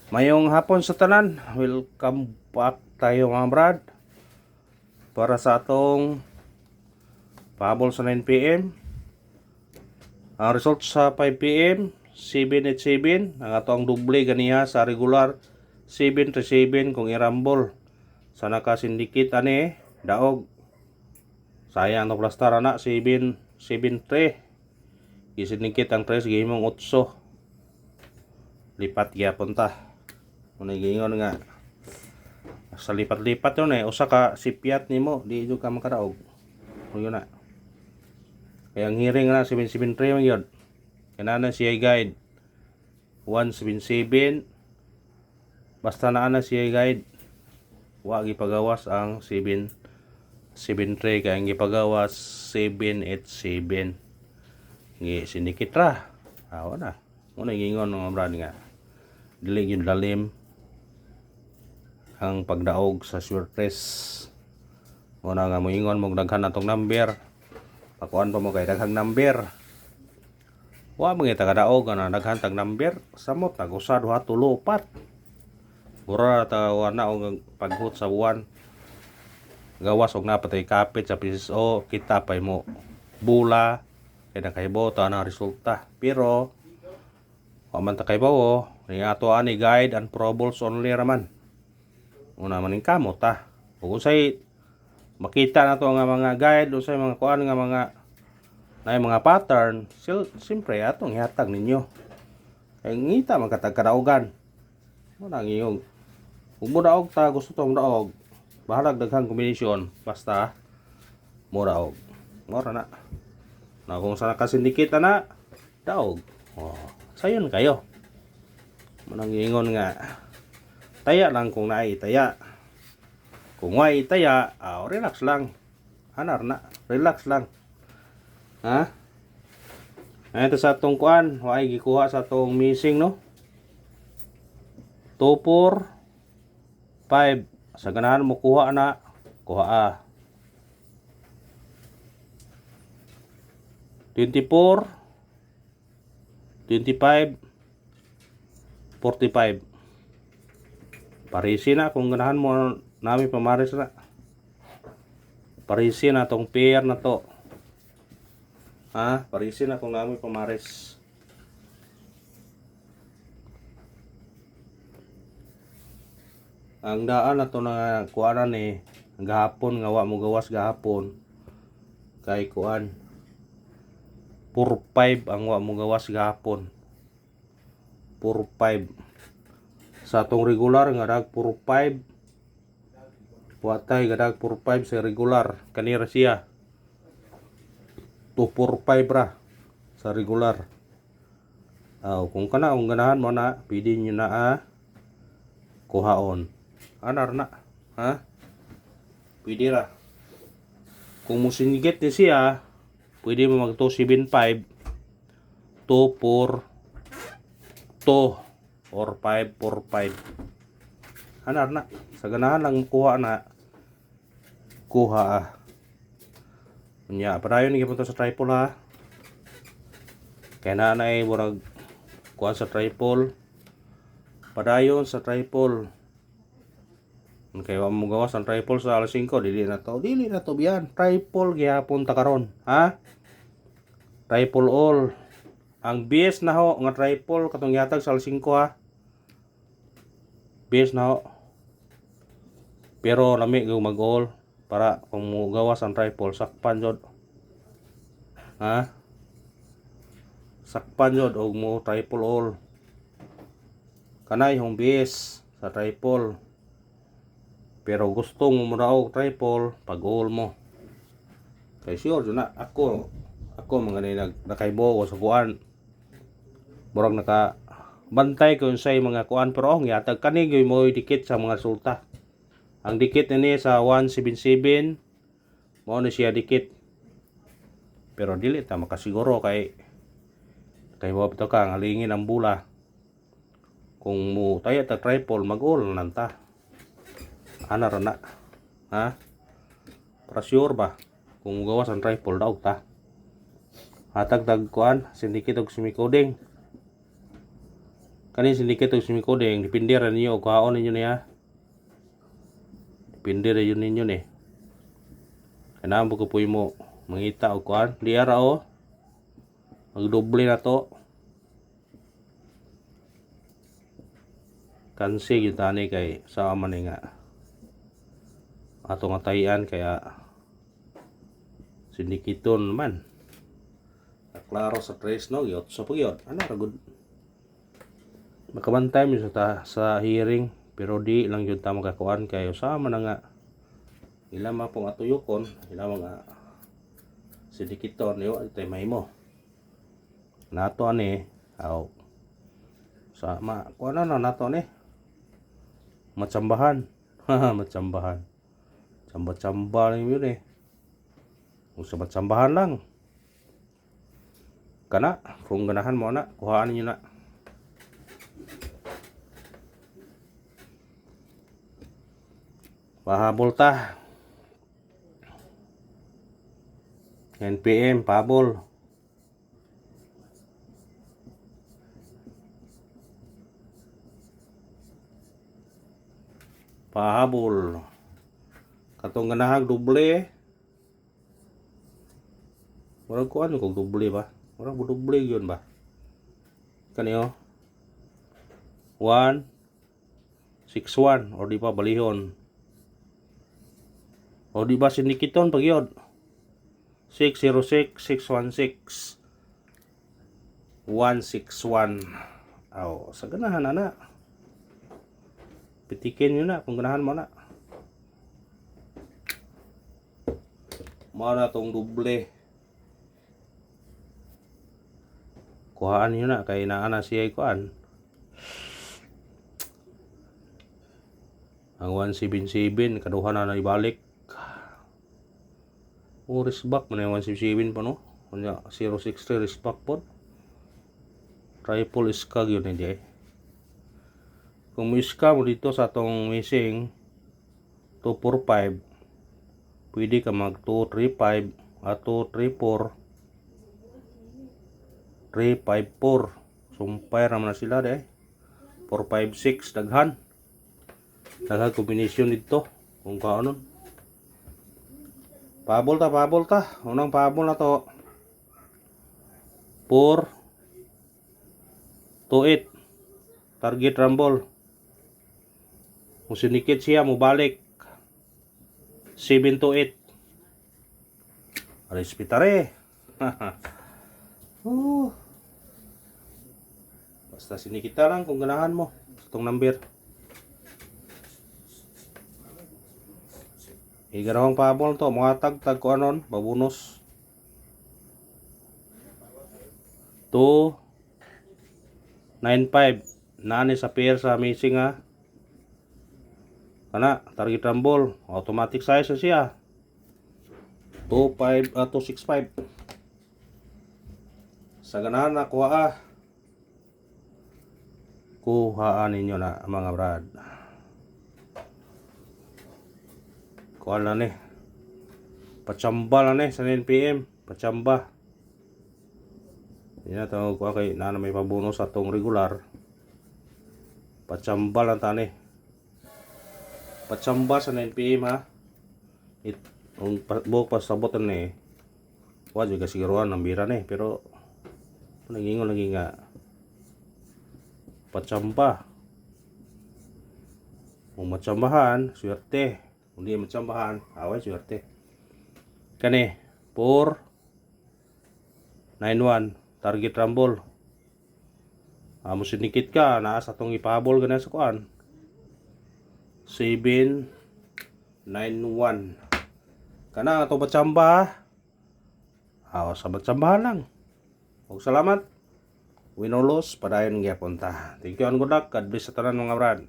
Mayong hapon sa tanan, welcome back tayo mga brad para sa atong pahabol sa 9 p.m. Ang result sa 5 p.m. 787 ang atong doble ganiha sa regular 737 kung irambol sa nakasindikit ani daog sayang no plastar ana 773 isindikit ang 3 gihimong 8 lipat gyapon ta. Muna gingon nga sa lipat-lipat yun usa ka sipyat nimo di jud ka makadaog. Yun na. Kaya ang hearing na 773 man yun. Kanana siya guide 177 basta na siya guide wa gipagawas ang 773 kaya ang gipagawas 787 gi sinikit ra. Awa na. Muna gingon mga brad nga dili yun lalim ang pagdaog sa surprise. Muna nga moingon mong daghan atong number. Pakuan pa mo kay daghang number. Wa mga tagadaog na daghan tag number. Samot nag-usa duha tulo upat. Mura ta wana og paghut sa buwan. Gawas og napatay kapit sa PSO kita pay mo bula kay nakahibaw ta na resulta. Pero wa man ta kaybaw ni ato ani guide and probables only raman. Una maning kamot ta. Ug unsay makita nato nga mga guide, unsay mga kuan nga mga nay mga pattern, siyempre atong ihatag ninyo. Kay ngita man katag kadaugan. Mo nang iyong ug mo daog ta gusto tong daog. Bahalag daghang kombinasyon basta mo daog. Mora na. Na kung sa nakasindikit na daog. Oh, sayon kayo. Mo nang ingon nga taya lang kung naay taya. Kung way taya, relax lang. Anar na, relax lang. Ha? Ito sa atong kuan, way gikuha sa atong missing no. 2 4 5 sa ganahan mo kuha na, kuha 24 25 45 parisi na kung ganahan mo nami pamaris na. Parisi na tong pair na to. Ha? Parisi na kung nami pamaris. Ang daan na to na kuanan gahapon nga wa mo gawas gahapon. Kay kuan 4-5 ang wa mo gawas gahapon. 4-5 sa atong regular nga dag 4-5 watay gadag 4-5 sa regular kanira siya 2-4-5 ra sa regular. Kung kana kung ganahan mo na pwede nyo na kuhaon anar na ha pwede ra kung musinigit ni siya pwede mo mag 2-7-5 2-4 2 or 5-4-5 anar na sa ganahan lang kuha na kuha nya padayon ni gipunta sa triple ha kaya na murag kuha sa triple padayon sa triple kaya wa mo gawas ang triple sa alas 5 dili na to biyan triple gihapon ta karon ha triple all ang base na ho nga triple katong yatag sa alas 5 ha base na ho pero lami go mag-all para kung mo gawas ang triple sakpan jod ha sakpan jod og mo triple all kanay hong base sa triple pero gusto mo muraog triple pag all mo kay sure na ako mga nakaibo ko sa kuan murag naka bantay ko sa mga kuan pero ang yatag kani gyud mo dikit sa mga resulta. Ang dikit ni sa 177 mao na siya dikit. Pero dili ta makasiguro kay wa bitaw ka ngalingin ang bula. Kung mo taya ta triple mag-all nanta. Ana ra na. Ha? Para sure ba kung gawas ang triple daw ta. Hatag kuan sindikit og semicoding Kani sindikit og simikodeng dipindi ra ninyo og kuhaon ninyo niya. Dipindi ra yun ninyo ni. Kailangan po po mo mangita og kuan. Di ara o. Magdoble na to. Kansi yung tani kay sa man nga atong atayan kaya sindikiton man. Klaro sa tres no yot so pagyon ana ra gud makabantay mi sa hearing pero di lang yun ta makakuan kayo sa man nga ila ma pong atuyokon ila mga sindikiton yo tay mahimo nato ani aw sa ma kuan na nato ni matsambahan matsambahan tsamba-tsamba lang yun eh kung sa matsambahan lang kana kung ganahan mo na kuhaan niyo na pahabol ta NPM pabol pahabol katong ganahag doble murag ko ano kung doble ba murag doble yun ba kaniyo 161 or di pa balihon o di ba sindikiton pag yun 606 616 161 aw sa ganahan na pitikin nyo na kung ganahan mo na na tong doble kuhaan nyo na kay naana siya kuhaan ang 177 kaduha na ibalik o risback man yung 177 pa no kunya 063 risback po triple skag yun hindi kung may iska mo dito sa atong missing 245 pwede ka mag 235 at 234 354 sumpay raman na sila de 456 daghan kombinasyon dito kung kaanon pabol ta unang pabol na to 428 target rumble kung sinikit siya mo balik 728 respetare basta sinikita lang kung ganahan mo itong number igarawang pabol to mga tag ko anon babunos 295 nani sa pair sa missing ha kana target rumble automatic size siya 265 sa ganahan na kuhaan ninyo na mga brad kuhaan na ni patsamba na ni sa 9pm patsamba hindi na tawag ko kay na may pabonus sa atong regular patsamba lang tani patsamba sa 9pm ha kung buhok pa sabotan ni wala juga siguruan ng bira ni pero nagingon lagi nga patsamba kung matsambahan swerte kung di matsambahan away swerte kani 491 target rumble mo sinikit ka naa sa tong ipahabol ganyan sa kuan 791 kana ato patsamba sa matsambahan lang og salamat win or loss padayon gyapon ta thank you and good luck God bless sa tanan mga brad